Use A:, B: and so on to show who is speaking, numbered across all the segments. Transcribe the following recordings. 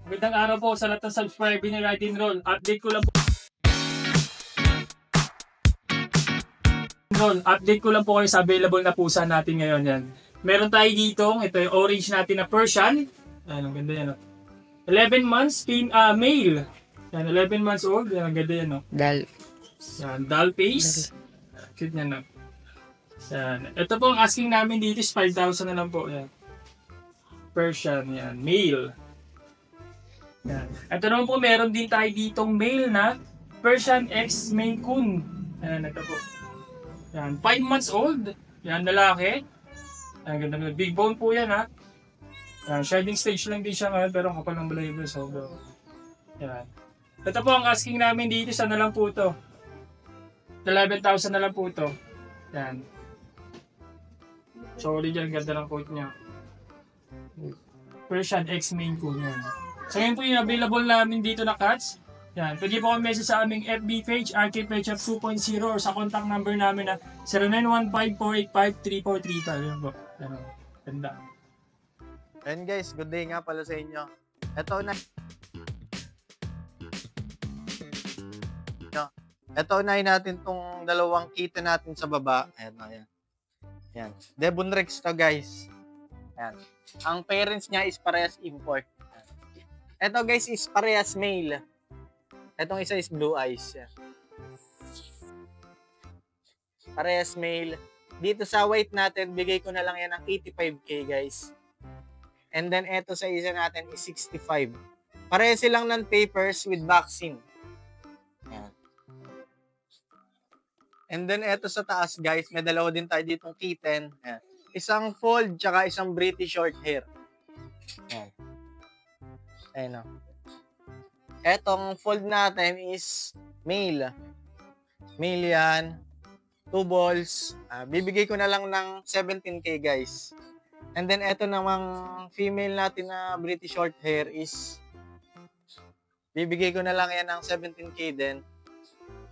A: Magandang araw po sa lahat ng subscriber ni Ride and Roll. Update ko lang po kayo sa available na pusa natin ngayon yan. Meron tayo dito, ito yung orange natin na Persian. Ayan, ang ganda yan. 11 months, male. Yan, 11 months old. Yan, ang ganda yan. Yan, doll face. Cute niya, no? Yan. Ito po ang asking namin dito is 5,000 na lang po. Yan. Persian, yan, male. Yan. Ito naman po, meron din tayo ditong male na Persian X Maine Coon. Yan, ito po. Yan, 5 months old. Yan, lalaki. Yan, ganda mo. Big bone po yan, ha. Yan, shedding stage lang din siya ngayon, pero kapal ng balahibo. So, yan. Ito po, ang asking namin dito, sana lang po ito. 11,000 na lang po ito. Yan. Solid yan, ganda ng coat niya. Persian X Maine Coon, yan. So, yun po yung available namin dito na cats. Yan, pwede po kami message sa aming FB page, RK Pet Shop 2.0 or sa contact number namin na 0915-485-3435. Yan po. Yan, ganda.
B: And guys, good day nga pala sa inyo. Ito unahin natin tong dalawang kita natin sa baba. Ayan, ayan. Yan. Devon Rex to guys. Ayan. Ang parents niya is parehas import. Ito guys is parehas male. Etong isa is blue eyes. Parehas male. Dito sa white natin, bigay ko na lang yan ng 85k guys. And then eto sa isa natin is 65. Parehas silang non-papers with vaccine. Ayan. And then eto sa taas guys, may dalawa din tayo ditong kitten. Ayan. Isang fold tsaka isang British short hair. Ayan. Ayan o. Etong fold natin is male. Male yan. 2 balls. Bibigay ko na lang ng 17k guys. And then eto namang female natin na British short hair is bibigay ko na lang yan ng 17k din.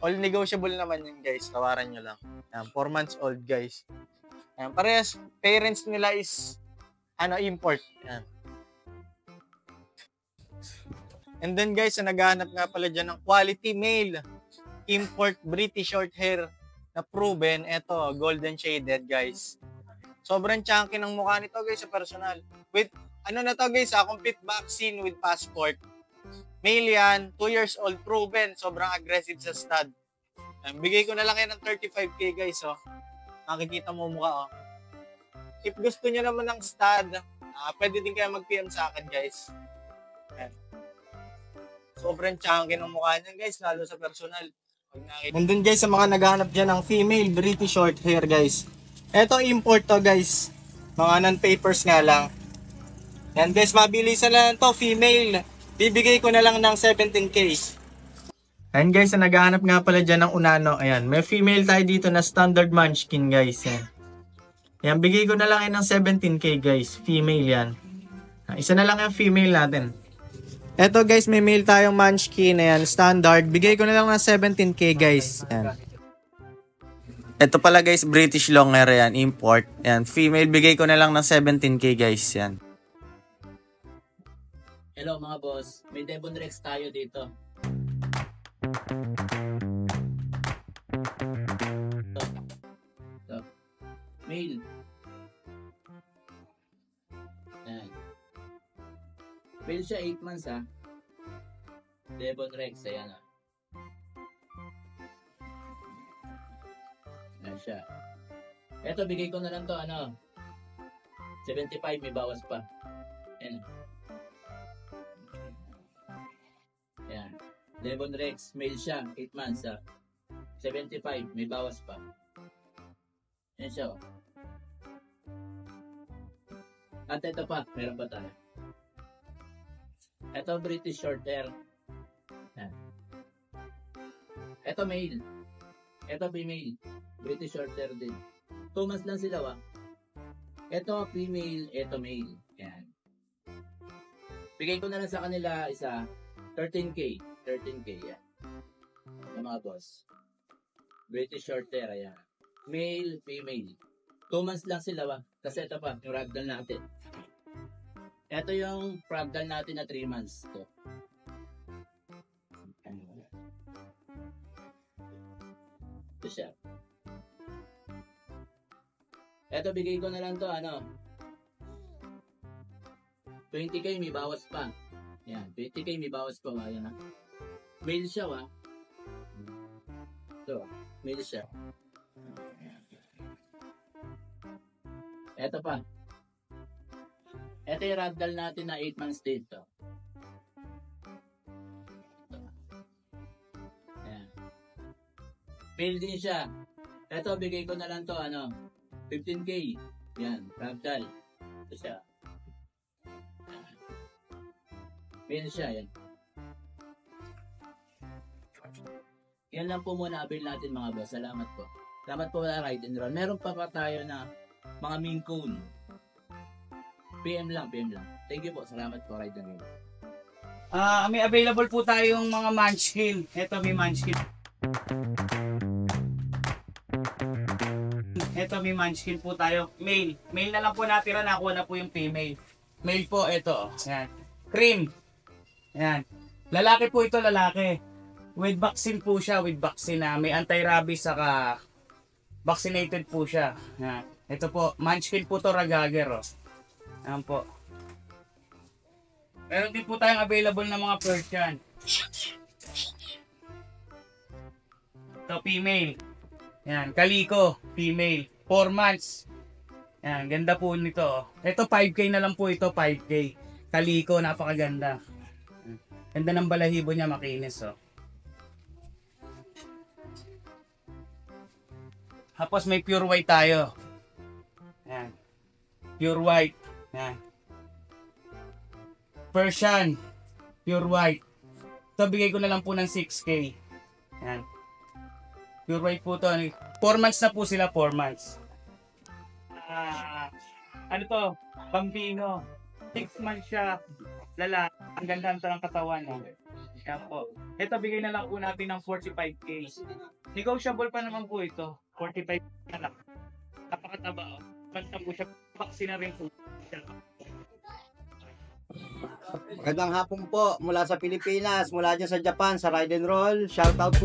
B: All negotiable naman yun guys. Tawaran nyo lang. Ayan, 4 months old guys. Ayan, parehas parents nila is import. Ayan. And then guys, naghahanap nga pala dyan ng quality male import British short hair na proven. Eto, golden shaded guys. Sobrang chunky ng mukha nito guys sa personal. With, na to guys complete vaccine with passport. Male yan, 2 years old, proven. Sobrang aggressive sa stud. Bigay ko na lang yan ng 35k guys. Makikita mo mukha. If gusto niyo naman ng stud, pwede din kayo mag-PM sa akin guys. Ayan. Sobrang chunky ng mukha niyan guys, lalo sa personal. Nandun guys sa mga naghahanap dyan ng female British short hair guys. Eto import to guys. Mga non-papers nga lang. Yan guys, mabilisan na lang to, female. Bibigay ko na lang ng 17k. Ayan guys, naghahanap nga pala dyan ng unano. Ayan, may female tayo dito na standard munchkin guys. Yan, bigay ko na lang yan ng 17k guys. Female yan. Isa na lang yung female natin. Eto guys, may male tayong munchkin. Ayan, standard. Bigay ko na lang ng 17k guys. Ayan. Ito pala guys, British long hair yan, import. Ayan, female, bigay ko na lang ng 17k guys. Yan.
C: Hello mga boss, may Devon Rex tayo dito. So, male. Ayan. Male siya 8 months ha. Devon Rex, ayan ha. Ayan siya. Eto, bigay ko na lang to 75, may bawas pa. Ayan. Ayan. Devon Rex, male siya, 8 months ha. 75, may bawas pa. Ayan siya. At ito pa, meron pa tayo. Ito British short hair. Ayan. Ito male. Ito female. British short hair din. 2 months lang sila Ito female, ito male. Ayan. Bigay ko na lang sa kanila isa 13k. 13k yan. Yung mga boss. British short hair, ayan. Male, female. 2 months lang sila Kasi ito pa, yung ragdoll natin. Ito yung ragdoll natin na 3 months to. Ito siya. Ito, bigay ko na lang to, 20k, may bawas pa. Yan, 20k, may bawas pa. Ayan, ha. Male siya, ha. Ito, male siya. Ito pa. Ito yung ragdoll natin na 8 months dito. Ayan. Male din siya. Ito, bigay ko na lang to, 15k. Yan, ragdoll. Ito siya. Male siya, yan. Yan lang po muna avail natin mga boss. Salamat po. Salamat po na Ride and Roll. Meron pa tayo na mga Maine Coon. PM lang. Thank you po. Salamat po, Ride and Roll.
D: May available po tayong mga munchkin. Ito may munchkin. Ito may munchkin po tayo. Male. Male na lang po natira. Nakuha na po yung female. Male po ito. Yan. Cream. Yan. Lalaki po ito, lalaki. With vaccine po siya. With vaccine na. May anti-rabies saka vaccinated po siya. Yan. Ito po. Munchkin po to, Ragager. Oh. Yan po. Meron din po tayong available na mga Persian. Ito, female. Yan, Calico, female. 4 months. Yan, ganda po nito. Ito, 5K na lang po ito, 5K. Calico, napakaganda. Ganda ng balahibo niya, makinis, oh. Tapos may pure white tayo. Yan. Pure white. Yan. Persian, pure white. Ito, bigay ko na lang po ng 6K. Yan. Pure white po to. 4 months na po sila, 4 months. Ano to? Bambino. 6 months siya. Lalaki. Ang ganda ng katawan. No? Yan po. Ito, bigay na lang po natin ng 45K. Negotiable pa naman po ito. 45 na lang. Napakataba. Oh. Basta po siya. Vaccine na rin po.
E: Magandang hapon po mula sa Pilipinas, mula dyan sa Japan, sa Ride and Roll. Shoutout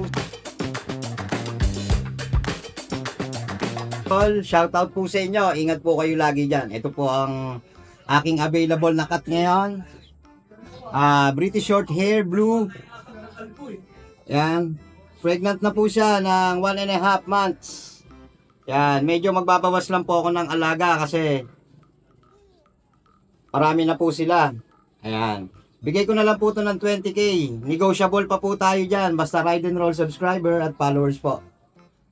E: po sa inyo. Ingat po kayo lagi dyan. Ito po ang aking available na cut ngayon. British short hair, blue. Yan. Pregnant na po siya ng 1.5 months. Yan. Medyo magbabawas lang po ako ng alaga kasi marami na po sila. Ayan. Bigay ko na lang po ito ng 20k. Negotiable pa po tayo dyan. Basta Ride and Roll subscriber at followers po.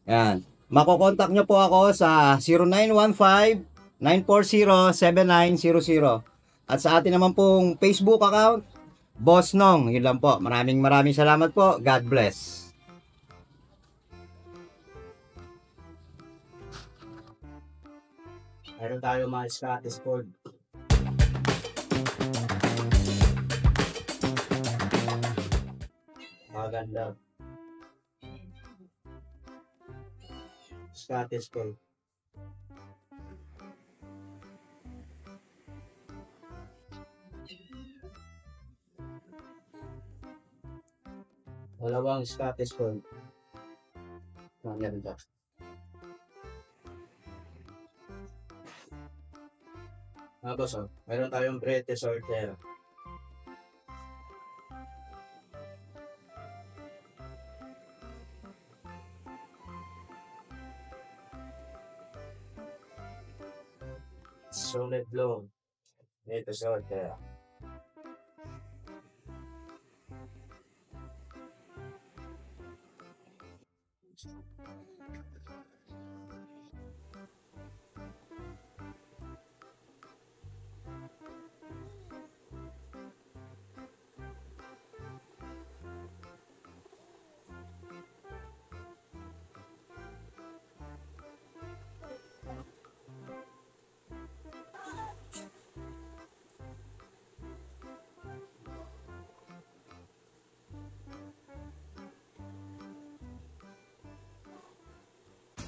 E: Ayan. Makokontak nyo po ako sa 0915-940-7900. At sa atin naman pong Facebook account, Boss Nong. Yun lang po. Maraming salamat po. God bless. Meron tayo mga Scottish Fold. Maganda. Scottish Fold. Dalawang Scottish Fold. Maganda. Tapos, meron tayong British Shorthair. Solid long. British Shorthair.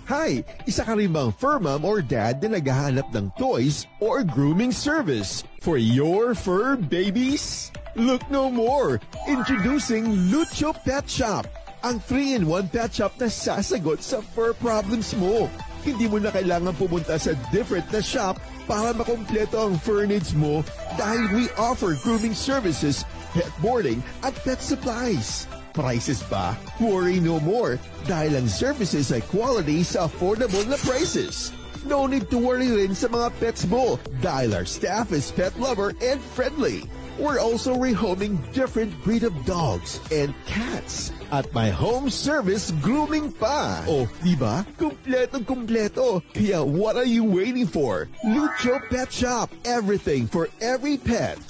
F: Hi! Isa ka rin bang fur mom or dad na naghahanap ng toys or grooming service for your fur babies? Look no more! Introducing Lucho Pet Shop, ang 3-in-1 pet shop na sasagot sa fur problems mo. Hindi mo na kailangan pumunta sa different na shop para makompleto ang fur needs mo dahil we offer grooming services, pet boarding at pet supplies. Prices ba? Worry no more dahil ang services ay quality sa affordable na prices. No need to worry rin sa mga pets mo dahil our staff is pet lover and friendly. We're also rehoming different breed of dogs and cats at my home service grooming pa. Oh, diba? Kumpletong-kumpleto. Kaya what are you waiting for? Lucho Pet Shop. Everything for every pet.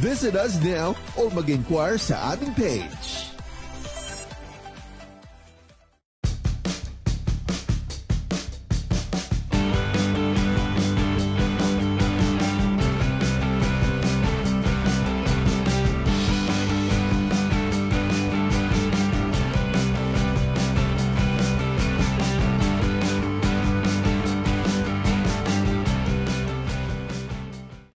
F: Visit us now or mag-inquire sa aming page.